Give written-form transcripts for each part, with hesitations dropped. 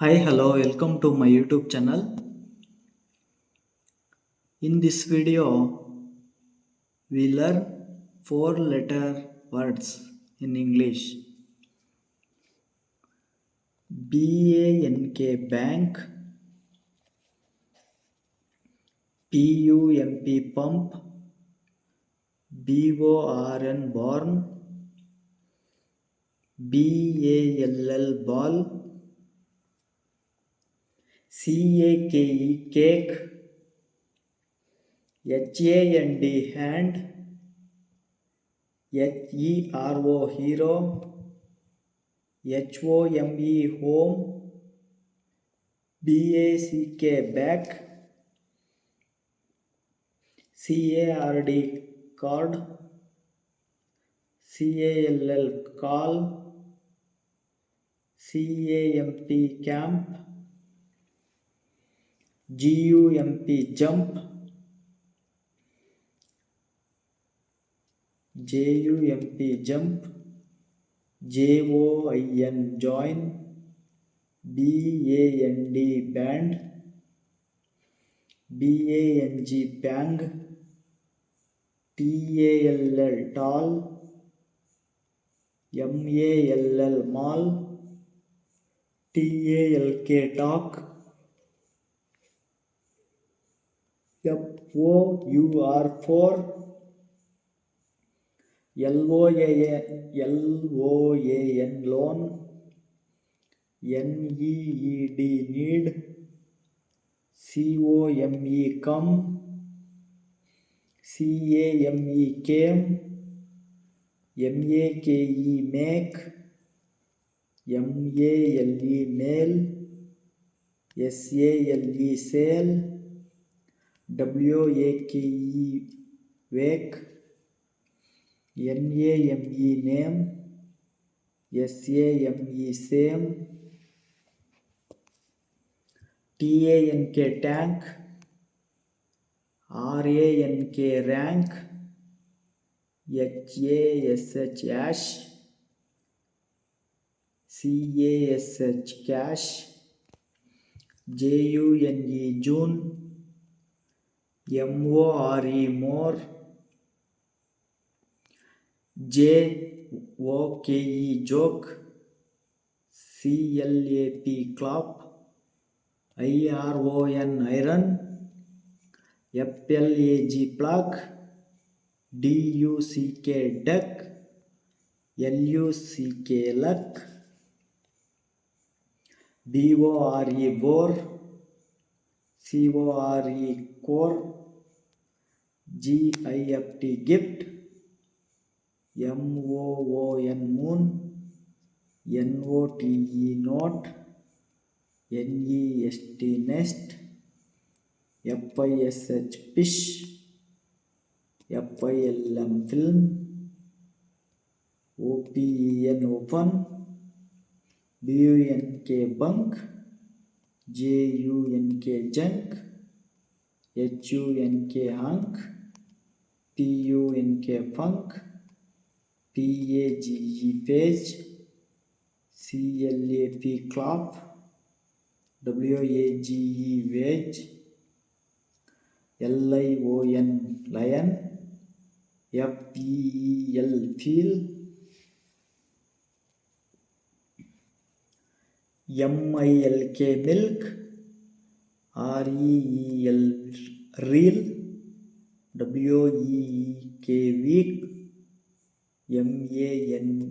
Hi, hello, welcome to my YouTube channel. In this video, we learn four letter words in English. BANK bank, PUMP pump, BORN born, BALL ball, CAKE cake, HAND hand, HERO hero, HOME home, BACK back, CARD card, CALL call, CAMP camp, GUMP jump, JUMP jump, JOIN join, BAND band, BANG bang, TALL tall, MALL mall, TALK talk, FOUR for, LOAN loan, NEED need, COME come, CAME came, MAKE make, MALE mail, SALE sale, WAKE wake, NAME name, SAME same, TANK tank, RANK rank, HASH hash, CASH cash, JUNE June, MORE more, JOKE joke, CLAP clap, IRON iron, FLAG plug, DUCK duck, LUCK luck, BORE bore, CORE core, GIFT gift, MOON moon, NOTE note, NEST nest, FISH fish, FILM film, OPEN open, BUNK bunk, JUNK junk, HUNK hunk, PUNK funk, PAGE page, CLAP clock, WAGE wage, LION lion, FEEL feel, MILK milk, REEL reel, WEEK week, MANY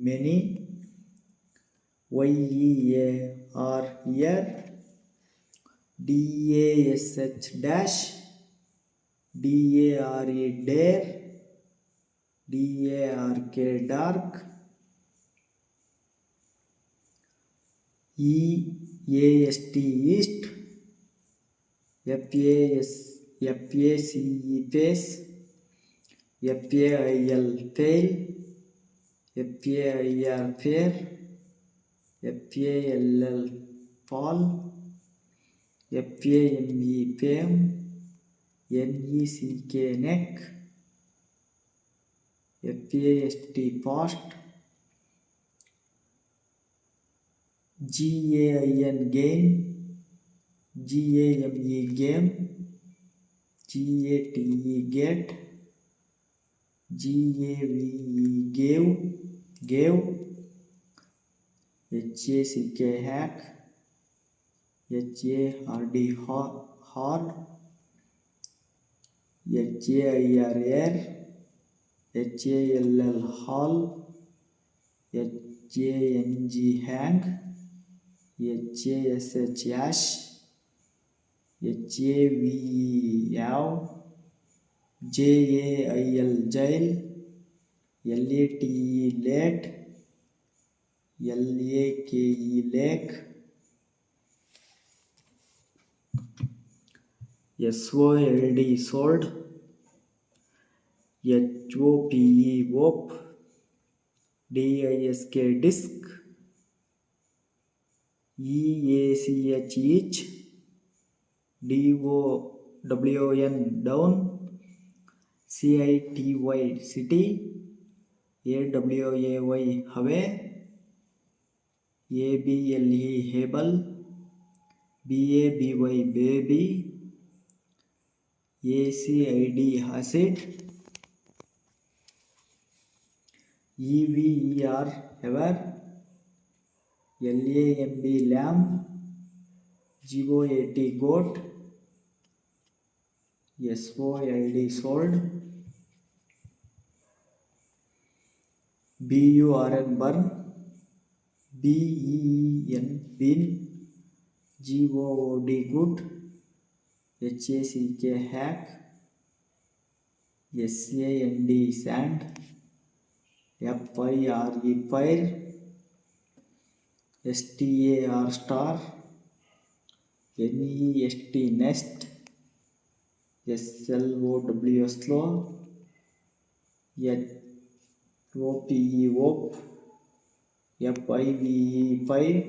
many, YEAR year, DASH dash, DARE dare, DARK dark, EAST east, FACE face, FAIL fail, FAIR fair, FALL fall, FAME fame, NECK neck, FAST fast, GAIN gain, GAME game, GATE get, GAVE gave, HACK hack, HARD hard, HAIR air, HALL hall, HANG hang, HASH hash, HAVE yav, JAIL jail, LATE late, LAKE lake, SOLD sold, HOPE wop, DISK disk, EACH each, DOWN down, CITY city, AWAY away, ABLE able, BABY baby, ACID acid, EVER ever, LAMB lamb, GOAT goat, SOLD sold, BURN burn, BEEN bin, GOOD good, HACK hack, SAND sand, FIRE fire, STAR star, NEST nest, SLOW slow, HOPE wop, FIVE 5,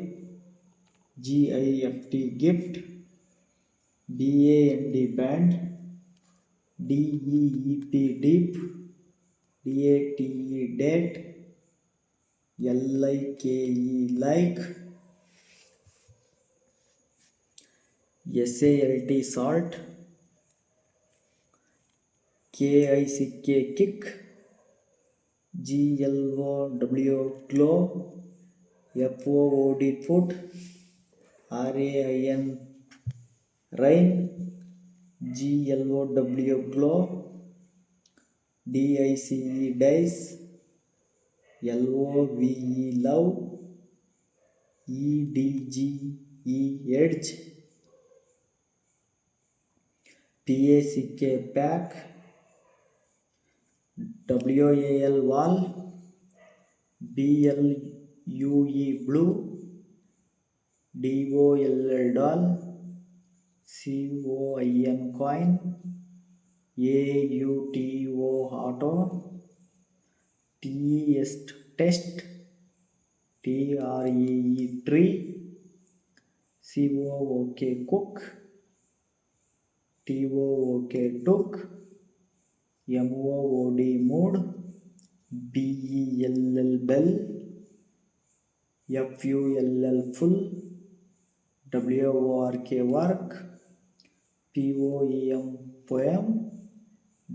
GIFT gift, BAND band, DEEP deep, DATE date, LIKE like, SALT salt, KICK kick, GLOW glow, FOOD foot, RAIN rain, GLOW glow, DICE dice, LOVE love, EDGE edge, PACK pack, WAL wall, BLUE blue, DOLL doll, COIN coin, AUTO auto, TEST test, TREE tree, COOK cook, TOOK took, MOOD mood, BELL bell, FULL full, WORK work, POEM poem,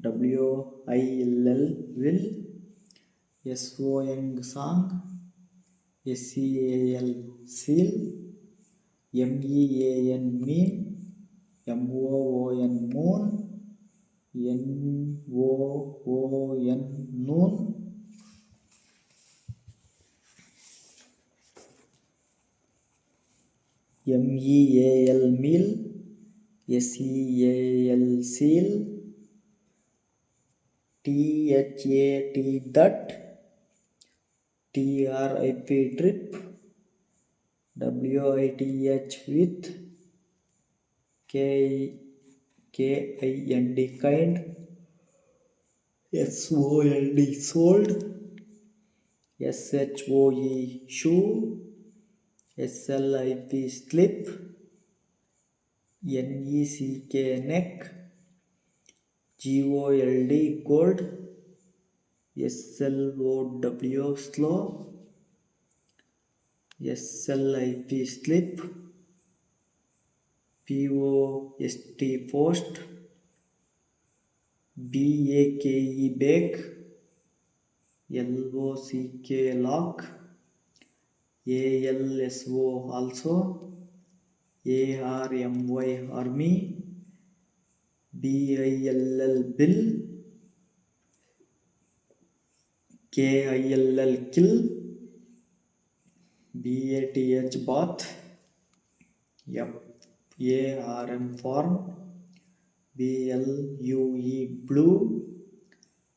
WILL will, SONG song, SEAL seal, MEAN mean, MOON moon, NOON noon, MEAL meal, SEAL seal, THAT that, TRIP trip, WITH with, KIND kind, SOLD sold, SHOE shoe, SLIP slip, NECK neck, GOLD gold, SLOW slow, SLIP slip, POST post, BAKE bake, LOCK lock, ALSO also, ARMY army, BILL bill, KILL kill, BATH bath, FARM farm, BLUE blue,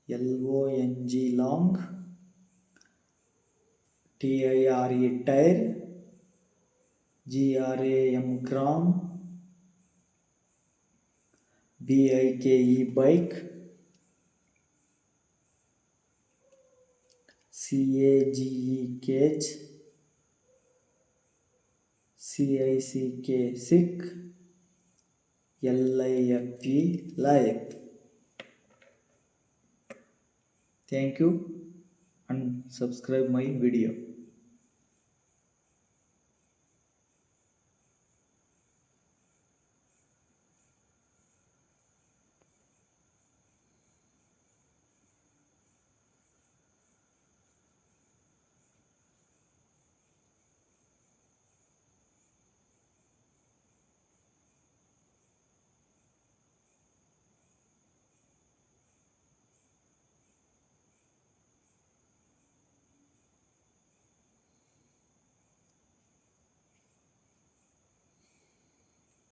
LONG long, TIRE tire, GRAM gram, BIKE bike, CAGE cage, CICK sick, LIFE life. Thank you and subscribe my video.